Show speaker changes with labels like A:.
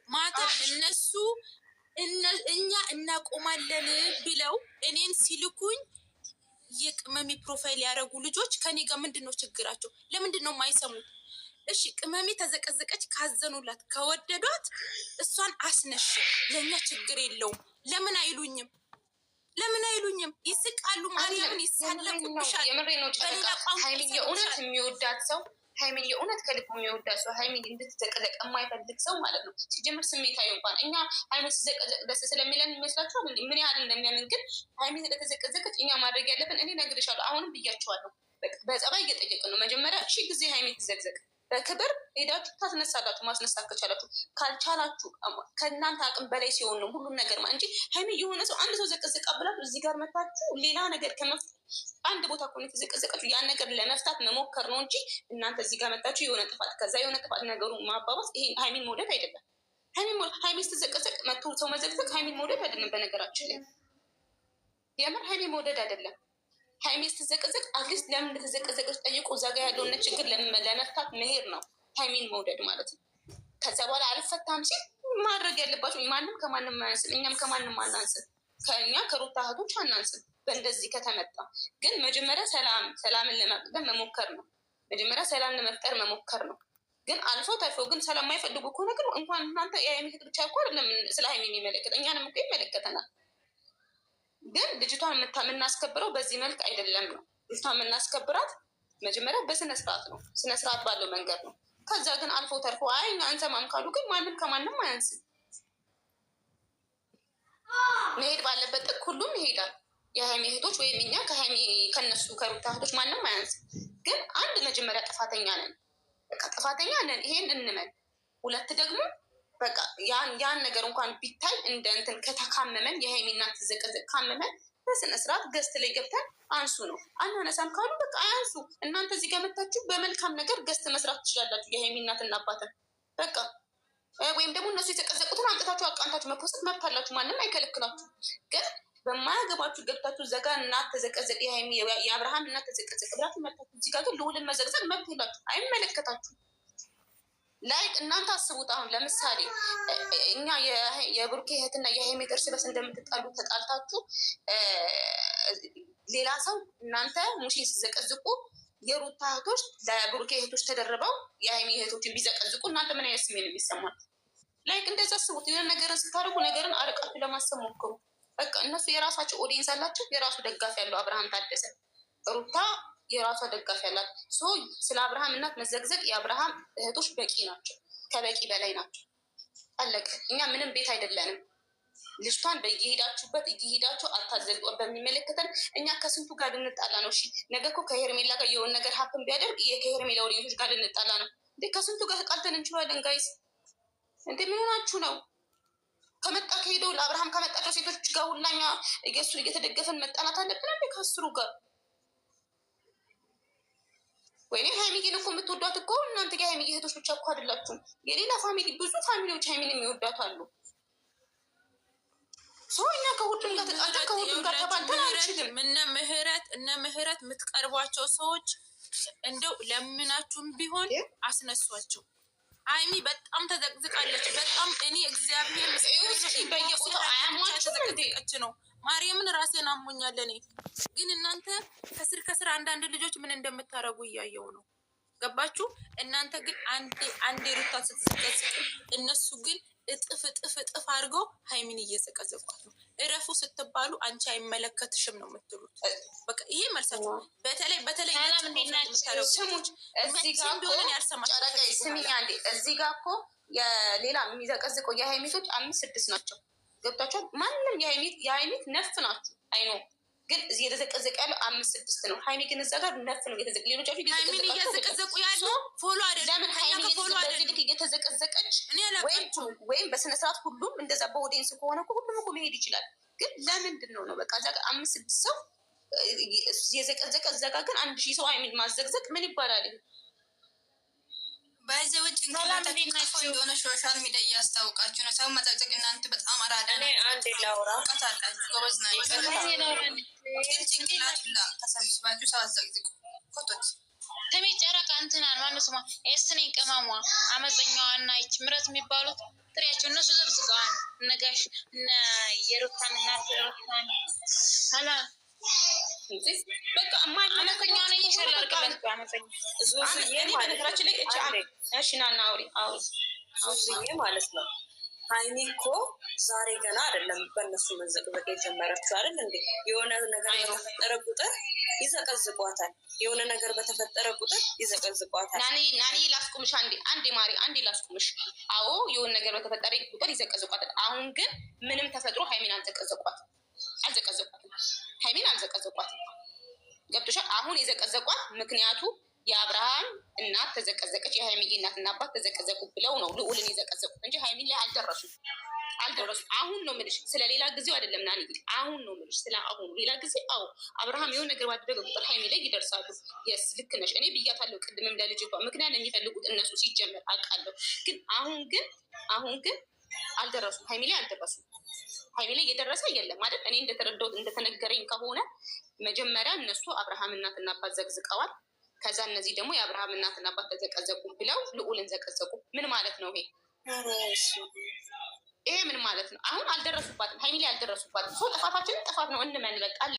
A: ማታ እነሱ እኛ እናቆማለን ብለው እኔን ሲልኩኝ የቅመሚ ፕሮፋይል ያደረጉ ልጆች ከኔ ጋር ምንድን ነው ችግራቸው? ለምንድን ነው የማይሰሙት? እሺ ቅመሚ ተዘቀዘቀች፣ ካዘኑላት ከወደዷት እሷን አስነሽ፣ ለእኛ ችግር የለውም። ለምን አይሉኝም? ለምን አይሉኝም? ይስቃሉ። ማርያምን ይሳለቁብሻል።
B: የምሬ ነው። ጨረቃ ሀይሚን የእውነት የሚወዳት ሰው ሀይሚን የእውነት ከልብ የሚወዳት ሰው ሀይሚን እንድትዘቀዘቅ የማይፈልግ ሰው ማለት ነው። ሲጀምር ስሜታዊ እንኳን እኛ ሀይሚን ሲዘቀዘቅ ደስ ስለሚለን ይመስላችኋል? ምን ያህል እንደሚያምን ግን ሀይሚን ስለተዘቀዘቀች እኛ ማድረግ ያለብን እኔ እነግርሻለሁ። አሁንም ብያቸዋለሁ። በጸባይ እየጠየቅን ነው። መጀመሪያ እሺ ጊዜ ሀይሚን ትዘቅዘቅ በክብር ሄዳችሁ ታስነሳላችሁ። ማስነሳት ከቻላችሁ፣ ካልቻላችሁ ከእናንተ አቅም በላይ ሲሆን ነው ሁሉም ነገር እንጂ ሀይሚ የሆነ ሰው አንድ ሰው ዘቀዘቃ ብላችሁ እዚህ ጋር መታችሁ ሌላ ነገር ከመፍታት አንድ ቦታ እኮ ነው የተዘቀዘቃችሁ። ያን ነገር ለመፍታት መሞከር ነው እንጂ እናንተ እዚህ ጋር መታችሁ የሆነ ጥፋት ከዛ የሆነ ጥፋት ነገሩ ማባባስ ይሄ ሀይሚን መውደድ አይደለም። ሀይሚ ስትዘቀዘቅ መቶ ሰው መዘቅዘቅ ሀይሚን መውደድ አይደለም። በነገራችን ላይ የምር ሀይሚን መውደድ አይደለም። ሀይሚ ስትዘቀዘቅ አትሊስት ለምን እንደተዘቀዘቀች ጠይቆ እዛ ጋ ያለውን ችግር ለመፍታት መሄድ ነው ሀይሚን መውደድ ማለት ነው። ከዛ በኋላ አልፈታም ሲል ማድረግ ያለባቸው ማንም ከማንም አያንስም፣ እኛም ከማንም አናንስም፣ ከእኛ ከሩታ እህቶች አናንስም። በእንደዚህ ከተመጣ ግን መጀመሪያ ሰላምን ለመቅደም መሞከር ነው። መጀመሪያ ሰላም ለመፍጠር መሞከር ነው። ግን አልፎ ተርፎ ግን ሰላም የማይፈልጉ ከሆነ ግን እንኳን እናንተ የሀይሚ እህት ብቻ እኮ አይደለም ስለ ሀይሚ የሚመለከት እኛንም እኮ ይመለከተናል። ግን ልጅቷን የምናስከብረው በዚህ መልክ አይደለም ነው። ልጅቷን የምናስከብራት መጀመሪያ በስነስርዓት ነው፣ ስነስርዓት ባለው መንገድ ነው። ከዛ ግን አልፎ ተርፎ አይ አንሰማም ካሉ ግን ማንም ከማንም አያንስም። መሄድ ባለበት ጥቅ ሁሉም ይሄዳል። የሀይሚ እህቶች ወይም እኛ ከነሱ ከሩታ እህቶች ማንም አያንስም። ግን አንድ መጀመሪያ ጥፋተኛ ነን፣ በቃ ጥፋተኛ ነን፣ ይሄን እንመን። ሁለት ደግሞ በቃ ያን ነገር እንኳን ቢታይ እንደ እንትን ከተካመመን የሀይሚ እናት ትዘቀዘቅ ካመመን በስነስርዓት ገስት ላይ ገብተን አንሱ ነው። አናነሳም ካሉ በቃ አያንሱ። እናንተ እዚህ ጋር መታችሁ በመልካም ነገር ገስት መስራት ትችላላችሁ። የሀይሚ እናትና አባትን በቃ ወይም ደግሞ እነሱ የተቀዘቁትን አምጥታችሁ አቃንታችሁ መፖስት መብት አላችሁ። ማንም አይከለክላችሁ። ግን በማያገባችሁ ገብታችሁ ዘጋ እናት ተዘቀዘቅ የአብርሃም እናት ተዘቀዘቅ ብላችሁ መታችሁ እዚህ ጋር ግን ልውልን መዘቅዘቅ መብት የላችሁ። አይመለከታችሁ። ላይክ እናንተ አስቡት። አሁን ለምሳሌ እኛ የብሩኬ እህትና የሀይሚ እርስ በርስ እንደምትጣሉ ተጣልታችሁ ሌላ ሰው እናንተ ሙሽን ሲዘቀዝቁ የሩታ እህቶች ለብሩኬ እህቶች ተደርበው የሀይሚ እህቶችን ቢዘቀዝቁ እናንተ ምን አይነት ስሜት ነው የሚሰማል? ላይክ እንደዛ አስቡት። የሆነ ነገርን ስታደርጉ ነገርን አርቃችሁ ለማሰብ ሞክሩ። በቃ እነሱ የራሳቸው ኦዲየንስ አላቸው። የራሱ ደጋፊ ያለው አብርሃም ታደሰ፣ ሩታ የራሷ ደጋፊ ያላት። ስለ አብርሃም እናት መዘግዘግ የአብርሃም እህቶች በቂ ናቸው፣ ከበቂ በላይ ናቸው። አለቀ። እኛ ምንም ቤት አይደለንም። ልጅቷን በየሄዳችሁበት እየሄዳችሁ አታዘልጦ በሚመለከተን እኛ ከስንቱ ጋር ልንጣላ ነው? እሺ ነገ እኮ ከሄርሜላ ጋር የሆነ ነገር ሀፕን ቢያደርግ ከሄርሜላ ወደቶች ጋር ልንጣላ ነው እንዴ? ከስንቱ ጋር ተጣልተን እንችላለን። ጋይስ እንዴ ምን ሆናችሁ ነው? ከመጣ ከሄደው ለአብርሃም ከመጣቸው ሴቶች ጋር ሁላኛ እየሱን እየተደገፈን መጣላት አለብን እንዴ? ከአስሩ ጋር ወይኔ ሀይሚጌን እኮ የምትወዷት እኮ እናንተ የሀይሚጌ እህቶች ብቻ እኮ አይደላችሁም። የሌላ ፋሚሊ ብዙ ፋሚሊዎች ሀይሚን የሚወዳት አሉ። ሰው እኛ ከሁሉም ጋር ተጣልተን ከሁሉም ጋር ተባልተን አንችልም።
A: እነ ምህረት የምትቀርቧቸው ሰዎች እንደው ለምናችሁም ቢሆን አስነሷቸው። ሀይሚ በጣም ተዘቅዝቃለች። በጣም እኔ እግዚአብሔር
B: በየቦታው
A: ተዘቅዝቀች ነው። ማርያምን ራሴን አሞኛል። እኔ ግን እናንተ ከስር አንዳንድ ልጆች ምን እንደምታረጉ እያየው ነው። ገባችሁ? እናንተ ግን አንዴ ሩታን ስትዘቀዝቁ እነሱ ግን እጥፍ አድርገው ሀይሚን እየዘቀዘቋት ነው። እረፉ ስትባሉ አንቺ አይመለከትሽም ነው የምትሉት። በቃ ይሄ መልሳችሁ። በተለይ
B: ስሙች ቢሆንን ያልሰማችሁ ስሚኛ እንዴ እዚህ ጋር እኮ የሌላ የሚዘቀዝቀው የሀይሚቶች 5-6 ናቸው። ገብታችኋል? ማንም የሀይሚት ነፍ ናችሁ አይኖ ግን እዚህ የተዘቀዘቀ ያለው 5-6 ነው። ሀይሚ ግን እዛ ጋር ነፍ ነው የተዘቀ ሌሎቻችሁ
A: እየተዘቀዘቁ ያሉ ፎሎ አይደለም።
B: ለምን ሀይሚ በዚህ ልክ እየተዘቀዘቀች ወይም በስነስርዓት ሁሉም እንደዛ በኦዲየንስ ከሆነ ሁሉም እኮ መሄድ ይችላል። ግን ለምንድን ነው በቃ እዛ ጋር 5-6 ሰው የዘቀዘቀ እዛ ጋር ግን 1000 ሰው ሀይሚን ማዘቅዘቅ ምን ይባላል?
C: በዚህ ውጭ እንደሆነ ሶሻል ሚዲያ እያስታወቃችሁ ነው። ሰው መጠቅጠቅ እናንተ በጣም አራዳ
D: አንድ ላውራ
C: አላችሁ። ጎበዝ ናችሁ። ጭንቅላቱላ ተሰብስባችሁ ሰው አዘቅዝቁ ኮቶች ተሜ ጨረቃ እንትናን ማነው ስሟ ኤስኔን ቅመሟ አመፀኛዋና ይች ምረት የሚባሉት ጥሪያቸው እነሱ ዘብዝቀዋል። እነጋሽ እነ የሩታን እናት ሩታን ሀላ
B: በቃ
C: አመፀኛዋ ነኝ ይሸላርቅለት አመፀኛ
B: በነገራችን ላይ እሺ ናና አውሪ
D: ዙዙዬ ማለት ነው። ሀይሚ እኮ ዛሬ ገና አይደለም በእነሱ መዘቅዘቅ የጀመረችው አይደል እንዴ? የሆነ ነገር በተፈጠረ ቁጥር ይዘቀዝቋታል። የሆነ ነገር በተፈጠረ ቁጥር ይዘቀዝቋታል።
B: ናኒ ላስቁምሽ፣ አንዴ ማሪ፣ አንዴ ላስቁምሽ። አዎ የሆነ ነገር በተፈጠረ ቁጥር ይዘቀዝቋታል። አሁን ግን ምንም ተፈጥሮ ሀይሚን አልዘቀዘቋትም። ሀይሚን አልዘቀዘቋትም። ገብቶሻል? አሁን የዘቀዘቋት ምክንያቱ የአብርሃም እናት ተዘቀዘቀች፣ የሀይሚዬ እናትና አባት ተዘቀዘቁ ብለው ነው ልዑልን የዘቀዘቁት እንጂ ሀይሚን ላይ አልደረሱም። አሁን ነው የምልሽ፣ ስለሌላ ጊዜው አይደለም ናኒ፣ አሁን ነው የምልሽ ስለ አሁኑ። ሌላ ጊዜ አዎ አብርሃም የሆነ ነገር ባደረገ ቁጥር ሀይሚ ላይ ይደርሳሉ። የስ ልክ ነሽ። እኔ ብያታለሁ ቅድምም ለልጅ ምክንያት የሚፈልጉት እነሱ ሲጀመር አውቃለሁ። ግን አሁን ግን አልደረሱም፣ ሀይሚ ላይ አልደረሱም። ሀይሚ ላይ እየደረሰ የለም አይደል? እኔ እንደተረዳሁት እንደተነገረኝ ከሆነ መጀመሪያ እነሱ አብርሃም እናትና አባት ዘቅዝቀዋል። ከዛ እነዚህ ደግሞ የአብርሃም እናትና አባት ተዘቀዘቁ ብለው ልዑልን ዘቀዘቁ። ምን ማለት ነው ይሄ? ይሄ ምን ማለት ነው? አሁን አልደረሱባትም፣ ሀይሚ ላይ አልደረሱባትም። ሰው ጥፋታችንን ጥፋት ነው እንመን፣ በቃ አለቀ።